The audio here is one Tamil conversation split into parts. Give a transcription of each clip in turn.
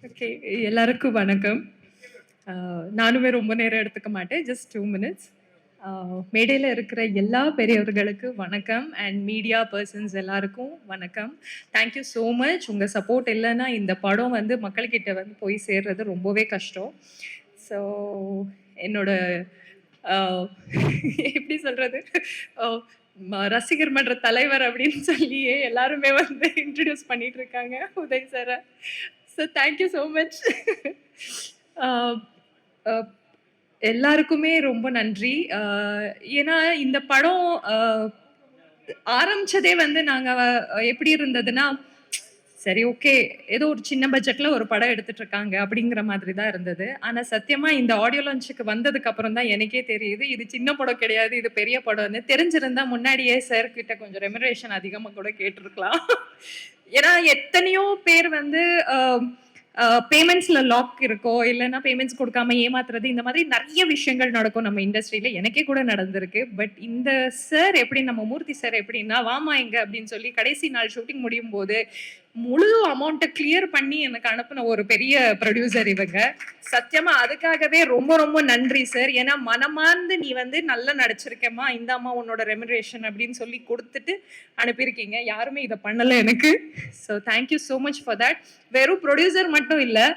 ஓகே, எல்லாருக்கும் வணக்கம். நானுமே ரொம்ப நேரம் எடுத்துக்க மாட்டேன். Just 2 minutes. மேடையில இருக்கிற எல்லா பெரியவர்களுக்கு வணக்கம் அண்ட் மீடியா பர்சன்ஸ் எல்லாருக்கும் வணக்கம். Thank you so much. உங்க சப்போர்ட் இல்லைன்னா இந்த படம் வந்து மக்கள்கிட்ட வந்து போய் சேர்றது ரொம்பவே கஷ்டம். ஸோ என்னோட எப்படி சொல்றது? ரசிகர் மன்ற தலைவர் அப்படின்னு சொல்லியே எல்லாருமே வந்து இன்ட்ரடியூஸ் பண்ணிட்டு இருக்காங்க உதய் சாரை. So thank you so much. எல்லாருக்குமே ரொம்ப நன்றி. ஏன்னா இந்த படம் ஆரம்பிச்சதே வந்து நாங்கள் எப்படி இருந்ததுன்னா, சரி ஓகே, ஏதோ ஒரு சின்ன பட்ஜெட்ல ஒரு படம் எடுத்துட்டு இருக்காங்க அப்படிங்கிற மாதிரி தான் இருந்தது. ஆனா சத்தியமா இந்த ஆடியோ லான்ச்சுக்கு வந்ததுக்கு அப்புறம் தான் எனக்கே தெரியுது இது சின்ன படம் கிடையாது, இது பெரிய படம்னு. தெரிஞ்சிருந்தா முன்னாடியே சார் கிட்ட கொஞ்சம் ரெமுனரேஷன் அதிகமா கூட கேட்டிருக்கலாம். ஏன்னா எத்தனையோ பேர் வந்து பேமெண்ட்ஸ்ல லாக் இருக்கோ, இல்லைன்னா பேமெண்ட்ஸ் கொடுக்காம ஏமாத்துறது, இந்த மாதிரி நிறைய விஷயங்கள் நடக்கும் நம்ம இண்டஸ்ட்ரியில. எனக்கே கூட நடந்திருக்கு. பட் இந்த சார் எப்படி, நம்ம மூர்த்தி சார் எப்படின்னா, வாமா எங்க அப்படின்னு சொல்லி கடைசி நாள் ஷூட்டிங் முடியும் போது முழு அமௌண்ட்டை கிளியர் பண்ணி எனக்கு அனுப்பின ஒரு பெரிய ப்ரொடியூசர் இவங்க. சத்தியமா அதுக்காகவே ரொம்ப ரொம்ப நன்றி சார். ஏன்னா மனமார்ந்து நீ வந்து நல்லா நடிச்சிருக்கேம்மா, இந்த அம்மா உன்னோட ரெமுனரேஷன் அப்படின்னு சொல்லி கொடுத்துட்டு அனுப்பியிருக்கீங்க. யாருமே இதை பண்ணலை எனக்கு. So thank you so much for that. வெறும் ப்ரொடியூசர் மட்டும் இல்லை,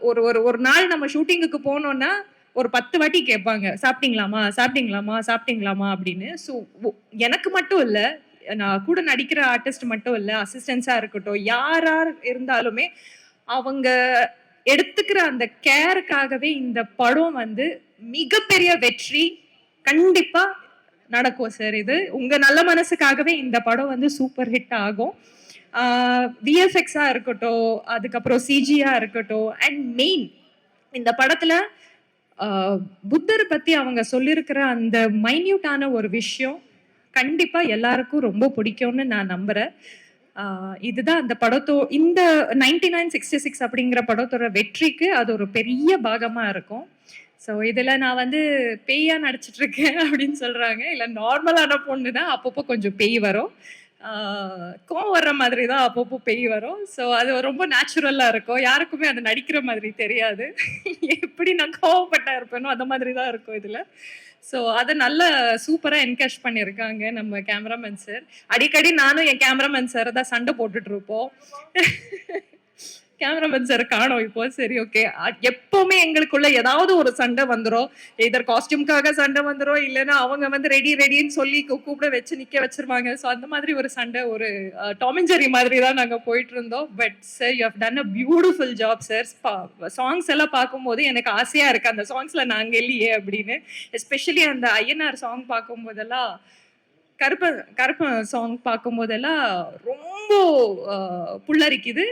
ஒரு ஒரு ஒரு நாள் நம்ம ஷூட்டிங்குக்கு போனோம்னா ஒரு 10 வாட்டி கேட்பாங்க, சாப்பிட்டீங்களாமா சாப்பிட்டீங்களாமா சாப்பிட்டீங்களாமா அப்படின்னு. ஸோ எனக்கு மட்டும் இல்லை, நான் கூட நடிக்கிற ஆர்டிஸ்ட் மட்டும் இல்லை, அசிஸ்டன்ஸா இருக்கட்டும், யார் இருந்தாலுமே அவங்க எடுத்துக்கிற அந்த கேருக்காகவே இந்த படம் வந்து மிகப்பெரிய வெற்றி கண்டிப்பா நடக்கும் சார். இது உங்க நல்ல மனசுக்காகவே இந்த படம் வந்து சூப்பர் ஹிட் ஆகும். விஎஃப்எக்ஸா இருக்கட்டும், அதுக்கப்புறம் சிஜியா இருக்கட்டும், அண்ட் மெயின் இந்த படத்துல புத்தர் பத்தி அவங்க சொல்லியிருக்கிற அந்த மைன்யூட்டான ஒரு விஷயம் கண்டிப்பா எல்லாருக்கும் ரொம்ப பிடிக்கும்னு நான் நம்புறேன். இதுதான் அந்த இந்த 9966 அப்படிங்கிற படத்தோட வெற்றிக்கு அது ஒரு பெரிய பாகமா இருக்கும். ஸோ இதுல நான் வந்து பேயா நடிச்சிட்டு இருக்கேன் அப்படின்னு சொல்றாங்க. இல்ல நார்மலான பொண்ணு தான், அப்பப்போ கொஞ்சம் பேய் வரும். கோவம் வர்ற மாதிரி தான் அப்பப்போ பேய் வரும். ஸோ அது ரொம்ப நேச்சுரலா இருக்கும். யாருக்குமே அது நடிக்கிற மாதிரி தெரியாது. எப்படி நான் கோவப்பட்டா இருப்பேனோ அந்த மாதிரி தான் இருக்கும் இதுல. ஸோ அதை நல்ல சூப்பரா என்கேஷ் பண்ணியிருக்காங்க நம்ம கேமராமேன் சார். அடிக்கடி நானும் என் கேமராமேன் சார் தான் சண்டை போட்டுட்டு இருப்போம். கேமராமேன் சார் காணோம் இப்போ. சரி ஓகே, எப்பவுமே எங்களுக்குள்ள ஏதாவது ஒரு சண்டை வந்துடும். இதர் காஸ்டியூம்காக சண்டை வந்துடும், இல்லைன்னா அவங்க வந்து ரெடின்னு சொல்லி கூப்பிட வச்சு நிக்க வச்சிருவாங்க. ஸோ அந்த மாதிரி ஒரு சண்டை, ஒரு டாம் அண்ட் ஜெர்ரி மாதிரி தான் நாங்கள் போயிட்டு இருந்தோம். But sir, you have done a beautiful job sir. Songs எல்லாம் பார்க்கும்போது எனக்கு ஆசையா இருக்கு அந்த சாங்ஸ்ல நாங்க இல்லையே அப்படின்னு. எஸ்பெஷலி அந்த ஐயனார் சாங் பார்க்கும்போதெல்லாம், கருப்ப சாங் பார்க்கும்போதெல்லாம் ரொம்ப புல்லரிக்குது.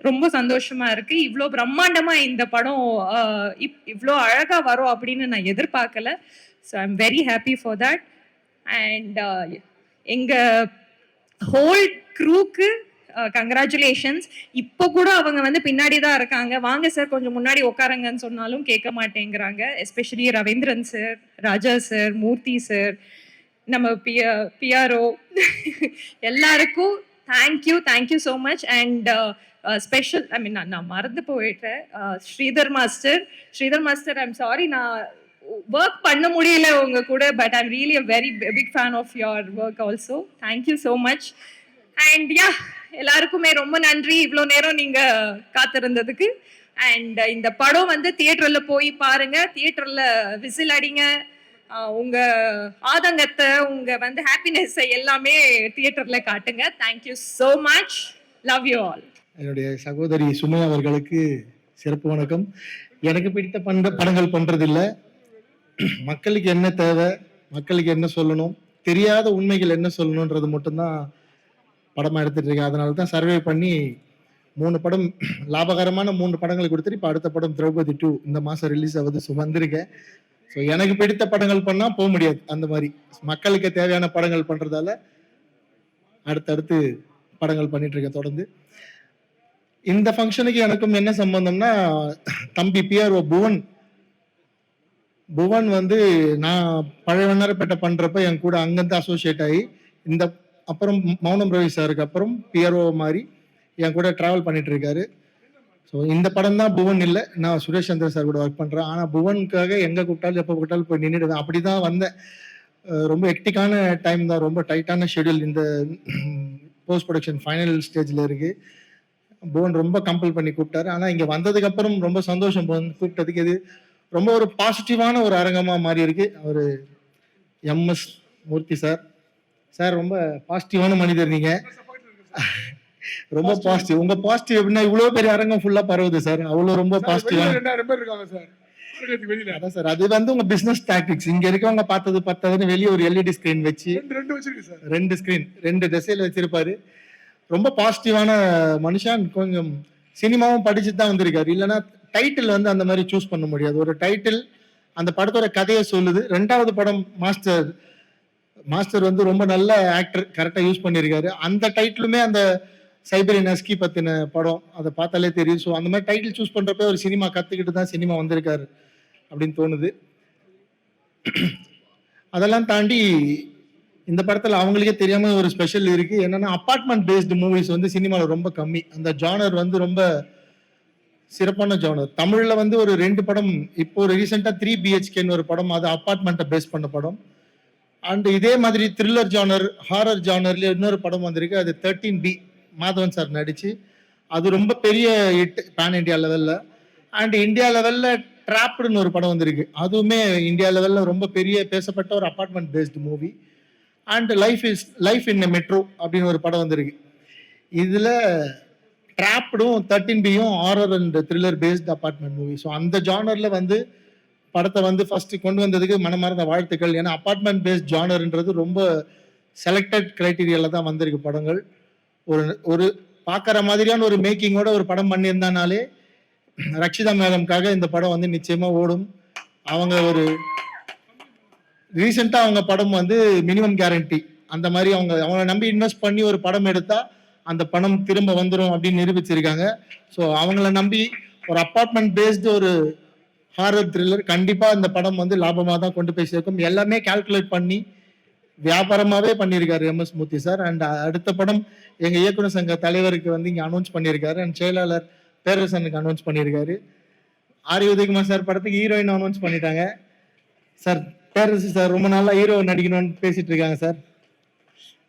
ரொம்ப சந்தோஷமா இருக்கு. இவ்வளோ பிரம்மாண்டமா இந்த படம் இவ்வளோ அழகா வரும் அப்படின்னு நான் எதிர்பார்க்கல. So I am very happy for that. And எங்க ஹோல் க்ரூக்கு கங்க்ராச்சுலேஷன்ஸ். இப்போ கூட அவங்க வந்து பின்னாடி தான் இருக்காங்க. வாங்க சார் கொஞ்சம் முன்னாடி உட்காருங்கன்னு சொன்னாலும் கேட்க மாட்டேங்கிறாங்க. Especially Raveendran sir, Raja sir, Murthy sir, நம்ம பிஆர்ஓ எல்லாருக்கும் thank you so much. And special, I mean நான் மறந்து போயிட்டேன், ஸ்ரீதர் மாஸ்டர் ஐம் சாரி, நான் ஒர்க் பண்ண முடியல உங்க கூட. But I'm really a very big fan of your work also. Thank you so much. And yeah, எல்லாருக்குமே ரொம்ப நன்றி இவ்வளோ நேரம் நீங்க காத்திருந்ததுக்கு. அண்ட் இந்த படம் வந்து தியேட்டர்ல போய் பாருங்க, தியேட்டர்ல விசில் அடிங்க, உங்க ஆதங்கத்தை, உங்க வந்து ஹாப்பினஸ் எல்லாமே தியேட்டர்ல காட்டுங்க. Thank you so much. Love you all. என்னுடைய சகோதரி சுமை அவர்களுக்கு சிறப்பு வணக்கம். எனக்கு பிடித்த படங்கள் பண்றதில்லை, மக்களுக்கு என்ன தேவை, மக்களுக்கு என்ன சொல்லணும், தெரியாத உண்மைகள் என்ன சொல்லணுன்றது மட்டும்தான் படமா எடுத்துட்டு இருக்கேன். அதனால தான் சர்வே பண்ணி 3 படம், லாபகரமான 3 படங்களை கொடுத்துட்டு இப்போ அடுத்த படம் திரௌபதி 2 இந்த மாசம் ரிலீஸ் ஆகுது. வந்திருக்கேன். ஸோ எனக்கு பிடித்த படங்கள் பண்ணா போக முடியாது. அந்த மாதிரி மக்களுக்கு தேவையான படங்கள் பண்றதால அடுத்தடுத்து படங்கள் பண்ணிட்டு இருக்கேன் தொடர்ந்து. இந்த ஃபங்க்ஷனுக்கு எனக்கும் என்ன சம்பந்தம்னா, தம்பி பிஆர்ஓ புவன் வந்து நான் பழைய வண்ணாரப்பேட்டை பண்றப்ப என் கூட அங்கிருந்து அசோசியேட் ஆகி, இந்த அப்புறம் மௌனம் ரவி சாருக்கு அப்புறம் பிஆர்ஓ மாதிரி என் கூட டிராவல் பண்ணிட்டு இருக்காரு. ஸோ இந்த படம் தான் புவன் இல்லை, நான் சுரேஷ் சந்திர சார் கூட ஒர்க் பண்ணுறேன். ஆனால் புவனுக்காக எங்கே கூப்பிட்டாலும் எப்போ கூப்பிட்டாலும் போய் நின்றுடுவேன். அப்படி தான் வந்தேன். ரொம்ப ஹெக்டிக்கான டைம் தான், ரொம்ப டைட்டான ஷெடியூல். இந்த போஸ்ட் ப்ரொடக்ஷன் ஃபைனல் ஸ்டேஜில் இருக்கு. புவன் ரொம்ப கம்பல் பண்ணி கூப்பிட்டாரு. ஆனால் இங்கே வந்ததுக்கு அப்புறம் ரொம்ப சந்தோஷம் புவன் கூப்பிட்டதுக்கு. இது ரொம்ப ஒரு பாசிட்டிவான ஒரு அரங்கமாக மாறி இருக்கு. அவர் எம்எஸ் மூர்த்தி சார், சார் ரொம்ப பாசிட்டிவான மனிதர் நீங்க. ரொம்ப பாசிட்டிவ். உங்க பாசிட்டிவ் எப்படின்னா இவ்வளவு பெரிய அரங்கம் ஃபுல்லா பரவுது சார். அவ்வளவு ரொம்ப பாசிட்டிவா. 2000 பேர் இருக்காங்க சார் வெளியில. அதான் சார், அது வந்து உங்க பிசினஸ் டாக்டிக்ஸ். இங்க இருக்கவங்க பார்த்தது பத்தாதுன்னு வெளியே ஒரு எல்இடி ஸ்கிரீன் வச்சு ரெண்டு வச்சிருக்கு சார். 2 ஸ்கிரீன் 2 திசையில வச்சிருப்பாரு. ரொம்ப பாசிட்டிவான மனுஷன். கொஞ்சம் சினிமாவும் படிச்சுட்டு தான் வந்திருக்காரு. இல்லைன்னா டைட்டில் வந்து அந்த மாதிரி சூஸ் பண்ண முடியாது. ஒரு டைட்டில் அந்த படத்தோட கதையை சொல்லுது. 2வது படம் மாஸ்டர். மாஸ்டர் வந்து ரொம்ப நல்ல ஆக்டர், கரெக்டா யூஸ் பண்ணியிருக்காரு. அந்த டைட்டிலுமே அந்த சைபரியன் ஹஸ்கி பத்தின படம், அதை பார்த்தாலே தெரியும். ஸோ அந்த மாதிரி டைட்டில் சூஸ் பண்றப்ப ஒரு சினிமா கத்துக்கிட்டு தான் சினிமா வந்திருக்காரு அப்படின்னு தோணுது. அதெல்லாம் தாண்டி இந்த படத்துல அவங்களுக்கே தெரியாம ஒரு ஸ்பெஷல் இருக்கு. என்னன்னா அபார்ட்மெண்ட் பேஸ்டு மூவிஸ் வந்து சினிமாவில் ரொம்ப கம்மி. அந்த ஜானர் வந்து ரொம்ப சிறப்பான ஜானர். தமிழ்ல வந்து ஒரு 2 படம், இப்போ ஒரு ரீசெண்டா 3 BHKன்னு ஒரு படம், அது அபார்ட்மெண்ட்டை பேஸ் பண்ண படம். அண்ட் இதே மாதிரி த்ரில்லர் ஜானர், ஹாரர் ஜானர்ல இன்னொரு படம் வந்திருக்கு, அது 13B, மாதவன் சார் நடிச்சு. அது ரொம்ப பெரிய ஹிட் பேன் இந்தியா லெவல்ல. அண்ட் இந்தியா லெவல்ல ட்ராப்டுன்னு ஒரு படம் வந்திருக்கு, அதுவுமே இந்தியா லெவல்ல ரொம்ப பெரிய பேசப்பட்ட ஒரு apartment based movie. And life in metro அப்படின்னு ஒரு படம் வந்திருக்கு. இதுல ட்ராப்டும் 13Bயும் horror and thriller based apartment movie. So அந்த ஜானர்ல வந்து படத்தை வந்து ஃபர்ஸ்ட் கொண்டு வந்ததுக்கு மனமார்ந்த வாழ்த்துக்கள். ஏன்னா அபார்ட்மெண்ட் பேஸ்ட் ஜானர்ன்றது ரொம்ப செலக்டட் கிரைட்டீரியால தான் வந்திருக்கு படங்கள். ஒரு பார்க்குற மாதிரியான ஒரு மேக்கிங்கோட ஒரு படம் பண்ணியிருந்தானாலே ரக்ஷிதா மேடம்காக இந்த படம் வந்து நிச்சயமா ஓடும். அவங்க ஒரு ரீசெண்டா அவங்க படம் வந்து மினிமம் கேரண்டி, அந்த மாதிரி அவங்கள நம்பி இன்வெஸ்ட் பண்ணி ஒரு படம் எடுத்தா அந்த பணம் திரும்ப வந்துடும் அப்படின்னு நிரூபிச்சிருக்காங்க. ஸோ அவங்கள நம்பி ஒரு அபார்ட்மெண்ட் பேஸ்டு ஒரு ஹாரர் த்ரில்லர் கண்டிப்பா இந்த படம் வந்து லாபமாக தான் கொண்டு போய் சேர்க்கும். எல்லாமே கால்குலேட் பண்ணி வியாபாரமாவே பண்ணியிருக்காரு எம்எஸ் மூர்த்தி சார். அண்ட் அடுத்த படம் எங்க இயக்குனர் சங்க தலைவருக்கு வந்து இங்க அனௌன்ஸ் பண்ணியிருக்காரு. அண்ட் செயலாளர் பேரரசனுக்கு அனௌன்ஸ் பண்ணியிருக்காரு. ஆர் உதயகுமார் சார் படத்துக்கு ஹீரோயின் அனௌன்ஸ் பண்ணிட்டாங்க சார். பேரரசு சார் ரொம்ப நாளா ஹீரோ நடிக்கணும்னு பேசிட்டு இருக்காங்க சார்.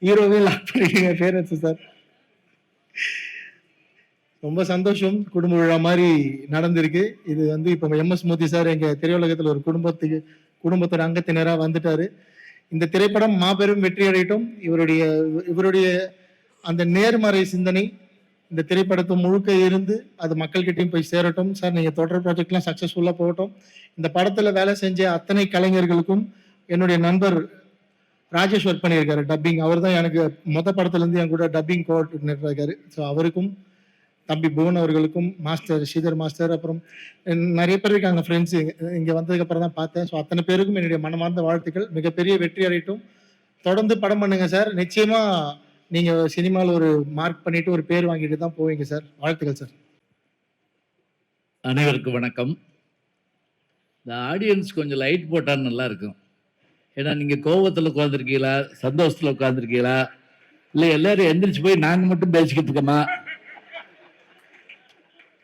ஹீரோவே லாக் பண்ணிருக்கீங்க பேரரசு சார். ரொம்ப சந்தோஷம். குடும்ப விழா மாதிரி நடந்திருக்கு. இது வந்து இப்போ எம்எஸ் மூர்த்தி சார் எங்க திரையுலகத்தில் ஒரு குடும்பத்தோட அங்கத்தினராக வந்துட்டாரு. இந்த திரைப்படம் மாபெரும் வெற்றி அடையட்டும். இவருடைய அந்த நேர்மறை சிந்தனை இந்த திரைப்படத்தை முழுக்க இருந்து அது மக்கள்கிட்டையும் போய் சேரட்டும் சார். நீங்க தொடர் ப்ராஜெக்ட்லாம் சக்சஸ்ஃபுல்லா போகட்டும். இந்த படத்துல வேலை செஞ்ச அத்தனை கலைஞர்களுக்கும், என்னுடைய நண்பர் ராஜேஷ் ஒர்க் பண்ணியிருக்காரு டப்பிங், அவர் தான் எனக்கு படத்துல இருந்து என் கூட டப்பிங் கோஆர்டினேட்டர் இருக்காரு. ஸோ அவருக்கும், தம்பி புவன் அவர்களுக்கும், மாஸ்டர் ஸ்ரீதர் மாஸ்டர், அப்புறம் நிறைய பேர் இருக்காங்க ஃப்ரெண்ட்ஸ். இங்கே வந்ததுக்கு அப்புறம் தான் பார்த்தேன். ஸோ அத்தனை பேருக்கும் என்னுடைய மனமார்ந்த வாழ்த்துக்கள். மிகப்பெரிய வெற்றி அடையட்டும். தொடர்ந்து படம் பண்ணுங்க சார். நிச்சயமா நீங்க சினிமாவில் ஒரு மார்க் பண்ணிட்டு ஒரு பேர் வாங்கிட்டு தான் போவீங்க சார். வாழ்த்துக்கள் சார். அனைவருக்கும் வணக்கம். இந்த ஆடியன்ஸ் கொஞ்சம் லைட் போட்டால் நல்லா இருக்கும். ஏன்னா நீங்கள் கோபத்தில் உட்காந்துருக்கீங்களா, சந்தோஷத்தில் உட்காந்துருக்கீங்களா, இல்லை எல்லாரும் எந்திரிச்சு போய் நாங்கள் மட்டும் பேசிக்கிட்டு இருக்கோமா?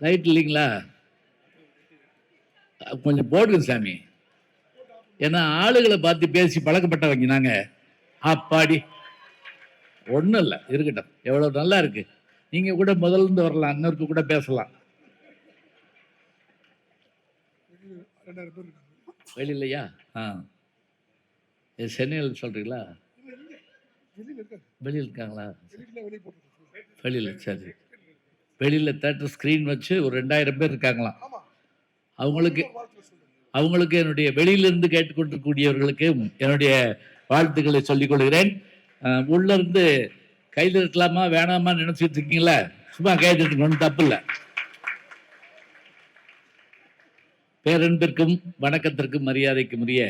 லைட் இல்லைங்களா? கொஞ்சம் போடுங்க சாமி. ஏன்னா ஆளுகளை பார்த்து பேசி பழக்கப்பட்டவங்க நாங்கள். அப்பாடி ஒன்றும் இல்லை, இருக்கட்டும். எவ்வளோ நல்லா இருக்கு. நீங்கள் கூட முதல்ல இருந்து வரலாம், இன்னொருக்கு கூட பேசலாம். வெளியிலையா? சென்னையில் சொல்கிறீங்களா? வெளியில் இருக்காங்களா? வெளியில். சரி, வெளியில் தேட்டர் ஸ்க்ரீன் வச்சு ஒரு 2000 பேர் இருக்காங்களாம். அவங்களுக்கு என்னுடைய வெளியிலிருந்து கேட்டுக்கொண்டிருக்கக்கூடியவர்களுக்கு என்னுடைய வாழ்த்துக்களை சொல்லிக் கொள்கிறேன். உள்ள இருந்து கைது இருக்கலாமா வேணாமா நினைச்சிட்டு இருக்கீங்களா? சும்மா கைது எடுத்துக்க, ஒன்றும் தப்பு இல்லை. பேரன்பிற்கும் வணக்கத்திற்கும் மரியாதைக்கும் உரிய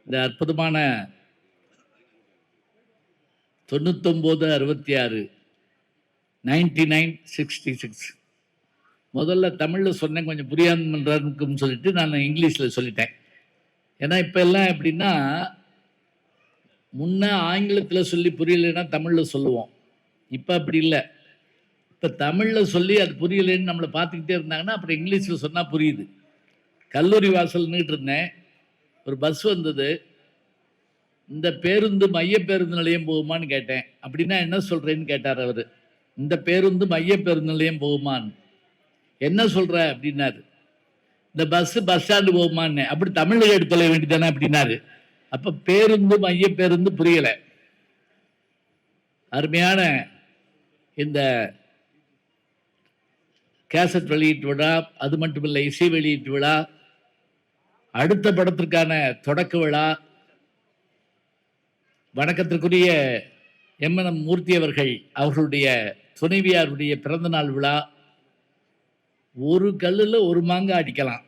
இந்த அற்புதமான 9966 9966 முதல்ல தமிழில் சொன்னேன், கொஞ்சம் புரியாதுன்னு சொல்லிட்டு நான் இங்கிலீஷில் சொல்லிட்டேன். ஏன்னா இப்போ எல்லாம் எப்படின்னா, முன்ன ஆங்கிலத்தில் சொல்லி புரியலைன்னா தமிழில் சொல்லுவோம். இப்போ அப்படி இல்லை. இப்போ தமிழில் சொல்லி அது புரியலைன்னு நம்மளை பார்த்துக்கிட்டே இருந்தாங்கன்னா அப்புறம் இங்கிலீஷில் சொன்னால் புரியுது. கல்லூரி வாசல்னுட்டு இருந்தேன், ஒரு பஸ் வந்தது. இந்த பேருந்து மைய பேருந்து நிலையம் போகுமான்னு கேட்டேன். அப்படின்னா என்ன சொல்கிறேன்னு கேட்டார் அவர். இந்த பேருந்து மைய பேருந்து நிலையம் போகுமான்னு. என்ன சொல்கிற அப்படின்னாரு. இந்த பஸ் ஸ்டாண்டு போகுமான்னு. அப்படி தமிழில் எடுத்து தொலை வேண்டியதானே அப்படின்னாரு. அப்போ பேருந்து மைய பேருந்து புரியலை. அருமையான இந்த கேசட் வெளியீட்டு விழா, அது மட்டுமில்லை இசை வெளியீட்டு விழா, அடுத்த படத்திற்கான தொடக்க விழா, வணக்கத்திற்குரிய எம்என்எம் மூர்த்தி அவர்களுடைய துணைவியாருடைய பிறந்தநாள் விழா. ஒரு கல்லில் ஒரு மாங்காய் அடிக்கலாம்,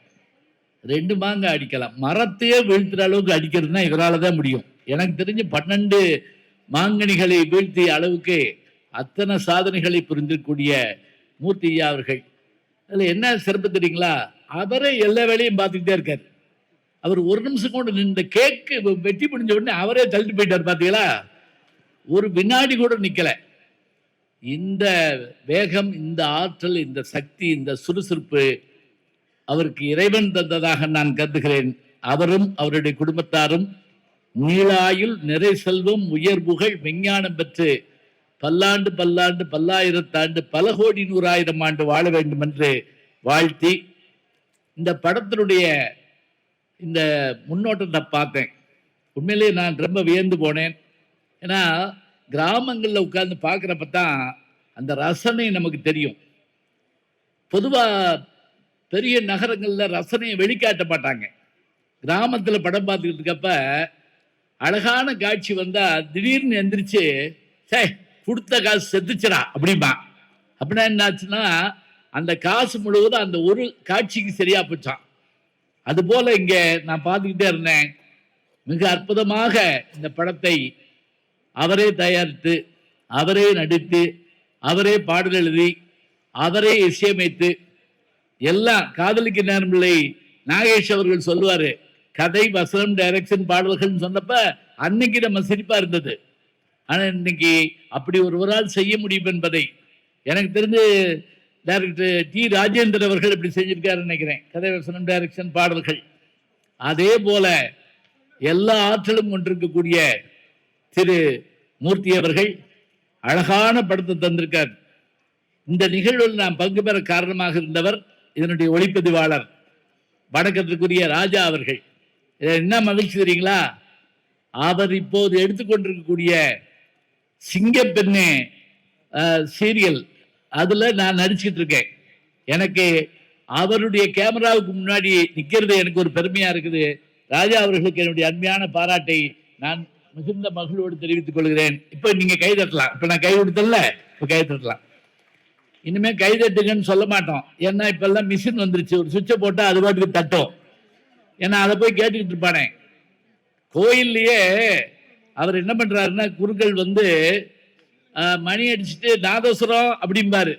2 மாங்காய் அடிக்கலாம். மரத்தையே வீழ்த்துற அளவுக்கு அடிக்கிறதுனா இவரால தான் முடியும். எனக்கு தெரிஞ்சு 12 மாங்கனிகளை வீழ்த்திய அளவுக்கு அத்தனை சாதனைகளை புரிந்திருக்கக்கூடிய மூர்த்தி ஐயா அவர்கள். அதில் என்ன சிறப்பு தெரியுங்களா, அவரே எல்லா வேலையும் பார்த்துக்கிட்டே இருக்கார். அவர் ஒரு நிமிஷம் கூட நின்று கேக்கு வெட்டி முடிஞ்ச உடனே அவரே தள்ளிட்டு போயிட்டார். பார்த்தீங்களா, ஒரு வினாடி கூட நிற்கல. இந்த வேகம், இந்த ஆற்றல், இந்த சக்தி, இந்த சுறுசுறுப்பு அவருக்கு இறைவன் தந்ததாக நான் கருதுகிறேன். அவரும் அவருடைய குடும்பத்தாரும் நீளாயுள், நிறை செல்வம், உயர் புகழ், விஞ்ஞானம் பெற்று பல்லாண்டு பல்லாண்டு பல்லாயிரத்தாண்டு பல கோடி 100,000 ஆண்டு வாழ வேண்டும் என்று வாழ்த்தி, இந்த படத்தினுடைய இந்த முன்னோட்டத்தை பார்த்தேன். உண்மையிலேயே நான் ரொம்ப வியந்து போனேன். ஏன்னா கிராமங்களில் உட்கார்ந்து பார்க்குறப்ப தான் அந்த ரசனை நமக்கு தெரியும். பொதுவாக பெரிய நகரங்களில் ரசனையை வெளிக்காட்ட மாட்டாங்க. கிராமத்தில் படம் பார்த்துக்கிட்டு இருக்கப்ப அழகான காட்சி வந்தால் திடீர்னு எந்திரிச்சு சே கொடுத்த காசு செத்துச்சுடா அப்படிமா. அப்படின்னா என்னாச்சுன்னா அந்த காசு முழுவதும் அந்த ஒரு காட்சிக்கு சரியா போச்சான். அதுபோல இங்கே நான் பார்த்துக்கிட்டே இருந்தேன். மிக அற்புதமாக இந்த படத்தை அவரே தயாரித்து, அவரே நடித்து, அவரே பாடல் எழுதி, அவரே இசையமைத்து, எல்லாம் காதலிக்கு நேரமில்லை நாகேஷ் அவர்கள் சொல்லுவாரு, கதை, வசனம், டைரக்ஷன், பாடல்கள் சொன்னப்ப அன்னைக்கு நம்ம சிரிப்பா இருந்தது. ஆனா இன்னைக்கு அப்படி ஒருவரால் செய்ய முடியும் என்பதை எனக்கு தெரிஞ்சு டைரக்டர் டி ராஜேந்திரன் அவர்கள் இப்படி செஞ்சிருக்காருன்னு நினைக்கிறேன். கதை, வசனம், டைரக்ஷன், பாடல்கள். அதே போல எல்லா ஆற்றலும் கொண்டிருக்கக்கூடிய திரு மூர்த்தி அவர்கள் அழகான படத்தை தந்திருக்கார். இந்த நிகழ்வில் நான் பங்கு பெற காரணமாக இருந்தவர் இதனுடைய ஒளிப்பதிவாளர் வணக்கத்திற்குரிய ராஜா அவர்கள். என்ன மகிழ்ச்சி தெரியுங்களா, அவர் இப்போது எடுத்துக்கொண்டிருக்கக்கூடிய சிங்கப்பெண்ணே சீரியல், அதுல நான் நடிச்சுட்டு இருக்கேன். எனக்கு அவருடைய கேமராவுக்கு முன்னாடி நிக்கிறது எனக்கு ஒரு பெருமையா இருக்குது. ராஜா அவர்களுக்கு என்னுடைய அன்மையான பாராட்டை நான் மிகுந்த மகிழ்வோடு தெரிவித்துக் கொள்கிறேன். இப்ப நீங்க கை தட்டலாம். இப்ப நான் கை கொடுத்தல, இப்ப கை தட்டலாம். இனிமே கை தட்டுங்கன்னு சொல்ல மாட்டோம். ஏன்னா இப்ப எல்லாம் மிஷின் வந்துருச்சு, ஒரு சுவிட்சை போட்டா அது பாட்டுக்கு தட்டும். ஏன்னா அதை போய் கேட்டுக்கிட்டு இருப்பானே. கோயில்லையே அவர் என்ன பண்றாருன்னா, குருக்கள் வந்து மணி அடிச்சுட்டு நாதஸ்வரம் அப்படிம்பாரு,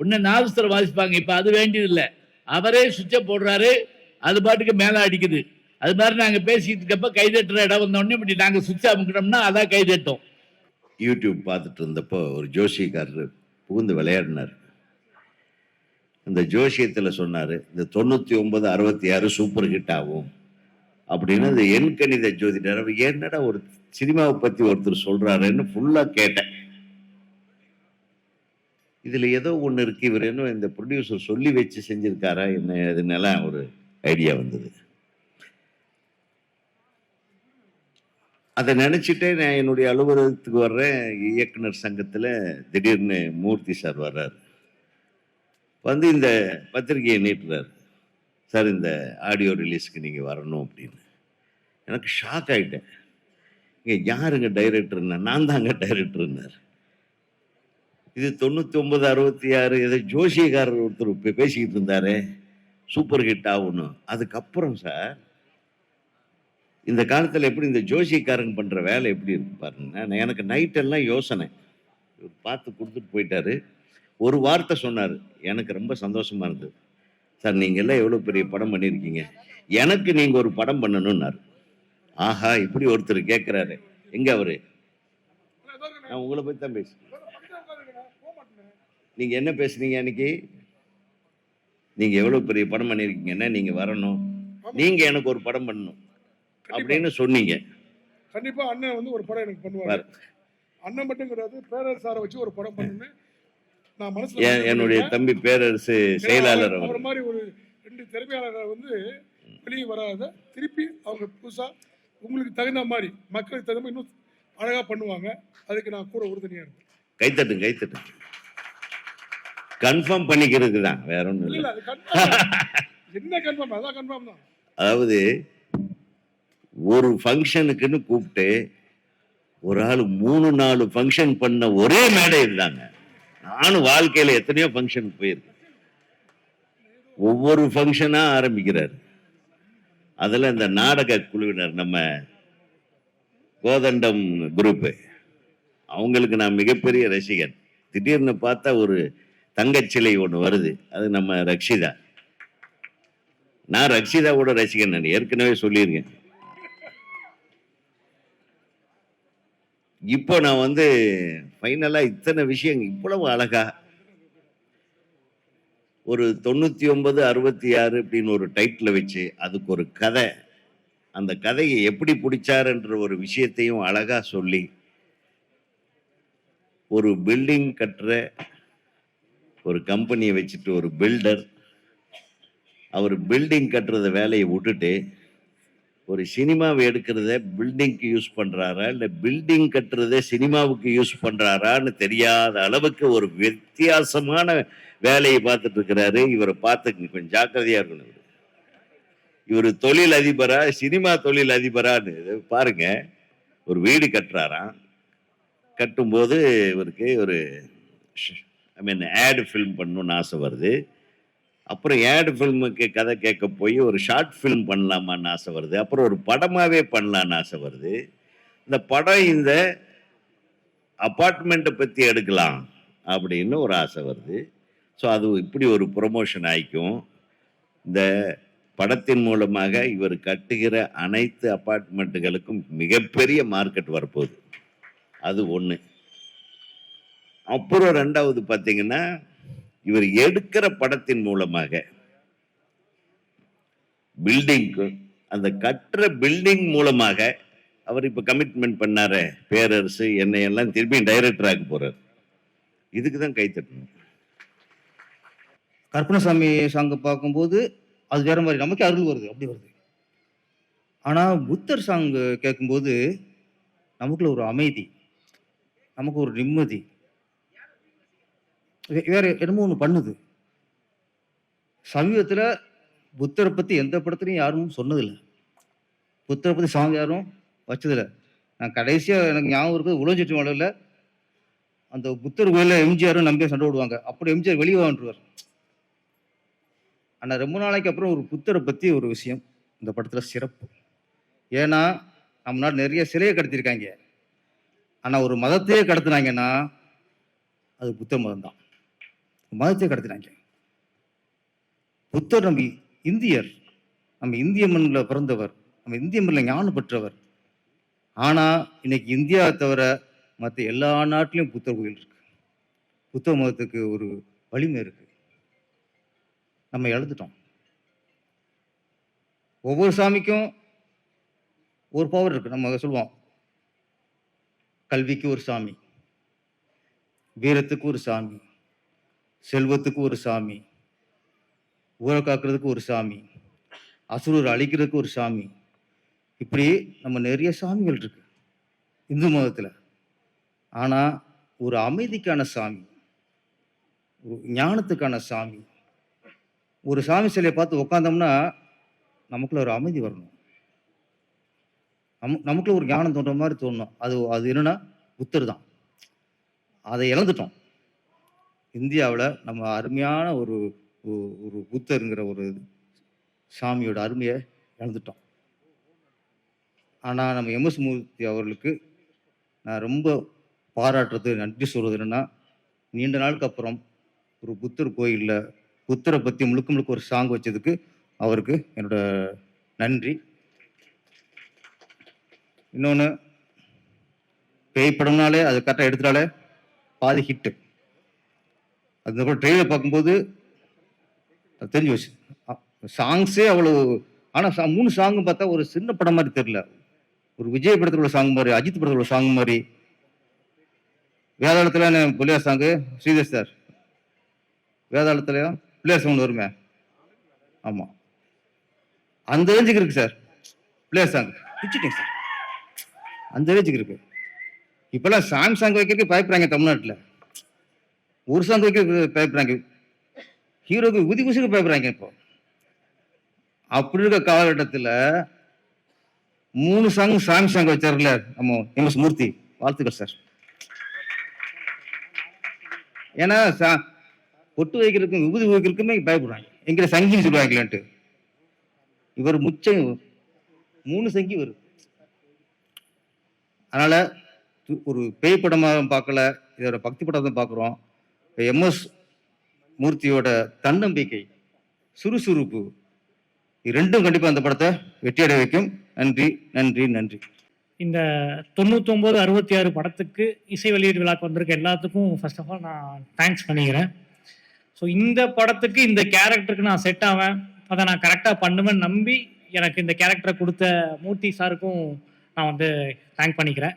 உடனே நாதஸ்வரம் வாசிப்பாங்க. இப்ப அது வேண்டியதில்லை, அவரே சுவிட்சை போடுறாரு, அது பாட்டுக்கு மேல அடிக்குது. அது மாதிரி நாங்க பேசிட்டு இருக்கப்ப கைதட்டுற இடம் வந்தோடனே இப்படி நாங்க சுவிட்ச் அமுக்கணும்னா அதான் கைதட்டும். யூடியூப் பார்த்துட்டு இருந்தப்போ ஒரு ஜோசியக்காரர் புகுந்து விளையாடினார். இந்த ஜோசியத்தில் சொன்னார், இந்த 99, 66 சூப்பர் ஹிட் ஆகும் அப்படின்னு. அந்த எண் கணித ஜோதிடர் என்னடா ஒரு சினிமாவை பற்றி ஒருத்தர் சொல்கிறாருன்னு ஃபுல்லாக கேட்டேன். இதில் ஏதோ ஒன்று இருக்கு, இவர் என்ன இந்த ப்ரொடியூசர் சொல்லி வச்சு செஞ்சுருக்காரா என்ன, இதுன்னெல்லாம் ஒரு ஐடியா வந்தது. அதை நினச்சிட்டே நான் என்னுடைய அலுவலகத்துக்கு வர்றேன். இயக்குனர் சங்கத்தில் திடீர்னு மூர்த்தி சார் வர்றார். வந்து இந்த பத்திரிகையை நீட்டுறார், சார் இந்த ஆடியோ ரிலீஸ்க்கு நீங்கள் வரணும் அப்படின்னு. எனக்கு ஷாக் ஆகிட்டேன். இங்கே யாருங்க டைரக்டர்னா, நான் தாங்க டைரக்டர்னார். இது 99, 66 ஏதோ ஜோசியக்காரர் ஒருத்தர் பேசிக்கிட்டு இருந்தாரே சூப்பர் ஹிட் ஆகணும். அதுக்கப்புறம் சார் இந்த காலத்தில் எப்படி இந்த ஜோசியக்காரங்க பண்ணுற வேலை எப்படி இருக்கு பாருங்க. எனக்கு நைட்டெல்லாம் யோசனை. பார்த்து கொடுத்துட்டு போயிட்டாரு. ஒரு வார்த்தை சொன்னார், எனக்கு ரொம்ப சந்தோஷமா இருந்தது. சார் நீங்கள் எல்லாம் எவ்வளோ பெரிய படம் பண்ணியிருக்கீங்க, எனக்கு நீங்கள் ஒரு படம் பண்ணணும்னாரு. ஆஹா, இப்படி ஒருத்தர் கேட்குறாரு. எங்க அவரு? நான் உங்களை பற்றி தான் பேசுகிறேன். நீங்கள் என்ன பேசுனீங்க அன்னைக்கு? நீங்கள் எவ்வளோ பெரிய படம் பண்ணியிருக்கீங்கன்னா நீங்கள் வரணும், நீங்கள் எனக்கு ஒரு படம் பண்ணணும் அப்படின்னு சொன்னீங்க. கண்டிப்பா அண்ணன் வந்து ஒரு படம் எனக்கு பண்ணுவாரு. அண்ணன் மட்டும் கிடையாது, பேரரசாரை வச்சு ஒரு படம் பண்ணுன்னு நான் மனசுல என்னுடைய தம்பி பேரரசு செயலாளர் அவர் மாதிரி ஒரு 2 திறமையாளர்கள் வந்து வெளியே வராத திருப்பி அவங்க புதுசா உங்களுக்கு தகுந்த மாதிரி மக்களுக்கு தகுந்த மாதிரி இன்னும் அழகா பண்ணுவாங்க. அதுக்கு நான் கூட உறுதுணையா இருப்பேன். கைத்தட்டு கன்ஃபார்ம் பண்ணிக்கிறது தான், வேற ஒன்றும் இல்லை. இல்ல அது கன்ஃபார்ம். என்ன கன்ஃபார்ம்? அதான் கன்ஃபார்ம் தான். அதாவது ஒரு ஃபங்க்ஷனுக்குன்னு கூப்பிட்டு ஒரு ஆள் 3-4 ஃபங்க்ஷன் பண்ண ஒரே மேடை இருந்தாங்க. நானும் வாழ்க்கையில எத்தனையோ ஃபங்க்ஷனுக்கு போயிருக்கேன். ஒவ்வொரு ஃபங்க்ஷனா ஆரம்பிக்கிறார். அதுல இந்த நாடக குழுவினர் நம்ம கோதண்டம் குரூப், அவங்களுக்கு நான் மிகப்பெரிய ரசிகன். திடீர்னு பார்த்தா ஒரு தங்கச்சிலை ஒன்று வருது, அது நம்ம ரக்ஷிதா. நான் ரக்ஷிதாவோட ரசிகன், நான் ஏற்கனவே சொல்லியிருக்கேன். இப்போ நான் வந்து ஃபைனலா இத்தனை விஷயம் இவ்வளவு அழகா ஒரு 99 66 அப்படின்னு ஒரு டைட்டில் வச்சு அதுக்கு ஒரு கதை, அந்த கதையை எப்படி பிடிச்சாருன்ற ஒரு விஷயத்தையும் அழகா சொல்லி ஒரு பில்டிங் கட்டுற ஒரு கம்பெனியை வச்சுட்டு ஒரு பில்டர் அவர் பில்டிங் கட்டுறத வேலையை விட்டுட்டு ஒரு சினிமாவை எடுக்கிறத பில்டிங்க்கு யூஸ் பண்றாரா இல்லை பில்டிங் கட்டுறத சினிமாவுக்கு யூஸ் பண்றாரான்னு தெரியாத அளவுக்கு ஒரு வித்தியாசமான வேலையை பார்த்துட்டு இருக்கிறாரு. இவரை பார்த்து கொஞ்சம் ஜாக்கிரதையா இருக்கணும். இவர் தொழில் அதிபரா சினிமா தொழில் அதிபரான்னு பாருங்க. ஒரு வீடு கட்டுறாராம். கட்டும்போது இவருக்கு ஒரு ஆட் ஃபில்ம் பண்ணணும்னு ஆசை வருது. அப்புறம் ஆட் ஃபில்முக்கு கதை கேட்க போய் ஒரு ஷார்ட் ஃபில்ம் பண்ணலாமான்னு ஆசை வருது. அப்புறம் ஒரு படமாவே பண்ணலான்னு ஆசை வருது. இந்த படம் இந்த அப்பார்ட்மெண்ட்டை பற்றி எடுக்கலாம் அப்படின்னு ஒரு ஆசை வருது. ஸோ அது இப்படி ஒரு ப்ரொமோஷன் ஆயிக்கும். இந்த படத்தின் மூலமாக இவர் கட்டுகிற அனைத்து அப்பார்ட்மெண்ட்டுகளுக்கும் மிகப்பெரிய மார்க்கெட் வரப்போகுது. அது ஒன்று. அப்புறம் 2வது பார்த்தீங்கன்னா, இவர் எடுக்கிற படத்தின் மூலமாக பில்டிங்க்கு அந்த கட்டுற பில்டிங் மூலமாக அவர் இப்போ கமிட்மெண்ட் பண்ணாரு, பேரரசு என்னையெல்லாம் திரும்பி டைரக்டர் ஆக்க போறார். இதுக்கு தான் கை தட்டணும். கற்பனசாமி சாங்கை பார்க்கும்போது அது வேற மாதிரி, நமக்கே அருள் வருது, அப்படி வருது. ஆனால் புத்தர் சாங்கு கேட்கும்போது நமக்குள்ள ஒரு அமைதி, நமக்கு ஒரு நிம்மதி, வேற என்னமோ ஒன்று பண்ணுது. சமீபத்தில் புத்தரை பற்றி எந்த படத்துலையும் யாரும் சொன்னதில்லை, புத்தரை பற்றி சாங் யாரும் வச்சதில்லை. நான் கடைசியாக எனக்கு ஞாபகம் இருக்குது, உலகச்சுற்று மலையில் அந்த புத்தர் கோயிலில் எம்ஜிஆரும் நம்பியை சண்டை விடுவாங்க. அப்படி எம்ஜிஆர் வெளியே வந்துருவார். ஆனால் ரொம்ப நாளைக்கு அப்புறம் ஒரு புத்தரை பற்றி ஒரு விஷயம் இந்த படத்தில் சிறப்பு. ஏன்னா நம்ம நாடு நிறைய சிலையை கடத்திருக்காங்க, ஆனால் ஒரு மதத்தையே கடத்துனாங்கன்னா அது புத்த மதம் தான். மதத்தையே கடத்தினாங்க. புத்தர் நம்ம இந்தியர், நம்ம இந்திய மண்ணில் பிறந்தவர், நம்ம இந்திய மண்ணில் ஞானம் பெற்றவர். ஆனால் இன்னைக்கு இந்தியாவை தவிர மற்ற எல்லா நாட்டிலையும் புத்தர் கோயில் இருக்கு. புத்த மதத்துக்கு ஒரு வலிமை இருக்கு. நம்ம இழந்துட்டோம். ஒவ்வொரு சாமிக்கும் ஒரு பவர் இருக்கு. நம்ம சொல்லுவோம், கல்விக்கு ஒரு சாமி, வீரத்துக்கு ஒரு சாமி, செல்வத்துக்கு ஒரு சாமி, ஊரை காக்கிறதுக்கு ஒரு சாமி, அசுரரை அழிக்கிறதுக்கு ஒரு சாமி. இப்படி நம்ம நிறைய சாமிகள் இருக்கு இந்து மதத்தில். ஆனால் ஒரு அமைதிக்கான சாமி, ஒரு ஞானத்துக்கான சாமி, ஒரு சாமி சிலையை பார்த்து உட்காந்தோம்னா நமக்குள்ள ஒரு அமைதி வரணும், நமக்குள்ள ஒரு ஞானம் தோன்ற மாதிரி தோணும். அது என்னன்னா புத்தர் தான். அதை இழந்துட்டோம். இந்தியாவில் நம்ம அருமையான ஒரு ஒரு புத்தருங்கிற ஒரு சாமியோட அருமையை இழந்துட்டோம். ஆனால் நம்ம எம்எஸ் மூர்த்தி அவர்களுக்கு நான் ரொம்ப பாராட்டுறது, நன்றி சொல்கிறது என்னென்னா, நீண்ட நாளுக்கு அப்புறம் ஒரு புத்தர் கோயிலில் புத்தரை பற்றி முழுக்க முழுக்க ஒரு சாங் வச்சதுக்கு அவருக்கு என்னோட நன்றி. இன்னொன்று, பேய் படம்னாலே அது கரெக்டாக எடுத்துட்டாலே பாதி ஹிட்டு. அதுக்கப்புறம் ட்ரெயிலர் பார்க்கும்போது அது தெரிஞ்சு வச்சு. சாங்ஸே அவ்வளோ. ஆனால் 3 சாங்கும் பார்த்தா ஒரு சின்ன படம் மாதிரி தெரியல. ஒரு விஜய் படத்தில் உள்ள சாங் மாதிரி, அஜித் படத்தில் உள்ள சாங் மாதிரி. வேதாளத்தில் பிள்ளையார் சாங்கு ஸ்ரீதர் சார், வேதாளத்துலையும் பிள்ளையார் சாங் வருமே, ஆமாம், அந்த ரேஞ்சுக்கு இருக்கு சார் பிள்ளையார் சாங். பிடிச்சிட்டேங்க சார், அந்த ரேஞ்சுக்கு இருக்கு. இப்போல்லாம் சாங் வைக்கிறதுக்கு பயப்படுறாங்க தமிழ்நாட்டில். ஒரு சாங் வைக்கிறதுக்கு பயப்படுறாங்க, ஹீரோக்கு ஊதிக்கு பயப்படுறாங்க. இப்போ அப்படி இருக்க காலகட்டத்தில் 3 சாங் வச்சார்ல நம்ம எம்எஸ் மூர்த்தி, வாழ்த்துக்கள் சார். ஏன்னா பொட்டு வைக்கிறதுக்கும் விபூதி வைக்கிறதுக்குமே பயப்படுறாங்க, எங்களை சங்கின்னு சொல்லுவாங்களான்ட்டு. இவர் முச்சம் 3 சங்கி வரும். அதனால ஒரு பேய் படமாக பார்க்கல, இதோட பக்தி படத்தை பார்க்குறோம். எம்எஸ் மூர்த்தியோட தன்னம்பிக்கை, சுறுசுறுப்பு, இது 2ம் கண்டிப்பாக அந்த படத்தை வெற்றியடை வைக்கும். நன்றி நன்றி நன்றி. இந்த 99, 66 படத்துக்கு இசை வெளியீடு விழாக்கு வந்திருக்க எல்லாத்துக்கும் ஃபர்ஸ்ட் ஆஃப் ஆல் நான் தேங்க்ஸ் பண்ணிக்கிறேன். ஸோ இந்த படத்துக்கு இந்த கேரக்டருக்கு நான் செட் ஆவேன், அதை நான் கரெக்டாக பண்ணுவேன்னு நம்பி எனக்கு இந்த கேரக்டரை கொடுத்த மூர்த்தி சாருக்கும் நான் வந்து தேங்க் பண்ணிக்கிறேன்.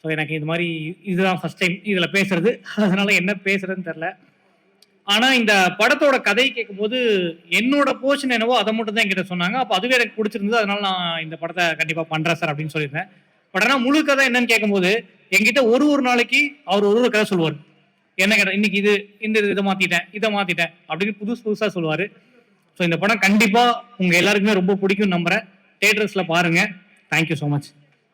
ஸோ எனக்கு இது மாதிரி இதுதான் ஃபர்ஸ்ட் டைம் இதில் பேசுறது, அதனால என்ன பேசுறதுன்னு தெரில. ஆனால் இந்த படத்தோட கதை கேட்கும்போது என்னோட போர்ஷன் என்னவோ அதை மட்டும் தான் என்கிட்ட சொன்னாங்க. அப்போ அதுவே எனக்கு பிடிச்சிருந்தது, அதனால நான் இந்த படத்தை கண்டிப்பாக பண்ணுறேன் சார் அப்படின்னு சொல்லியிருந்தேன். பட் ஆனால் முழு கதை என்னன்னு கேட்கும்போது என்கிட்ட ஒரு நாளைக்கு அவர் ஒரு கதை சொல்லுவார். என்ன கேட்ட இன்னைக்கு இதை மாற்றிட்டேன் அப்படின்னு புதுசாக சொல்லுவார். ஸோ இந்த படம் கண்டிப்பாக உங்கள் எல்லாருக்குமே ரொம்ப பிடிக்கும் நம்புகிறேன். தியேட்டர்ஸில் பாருங்கள். Thank you so much.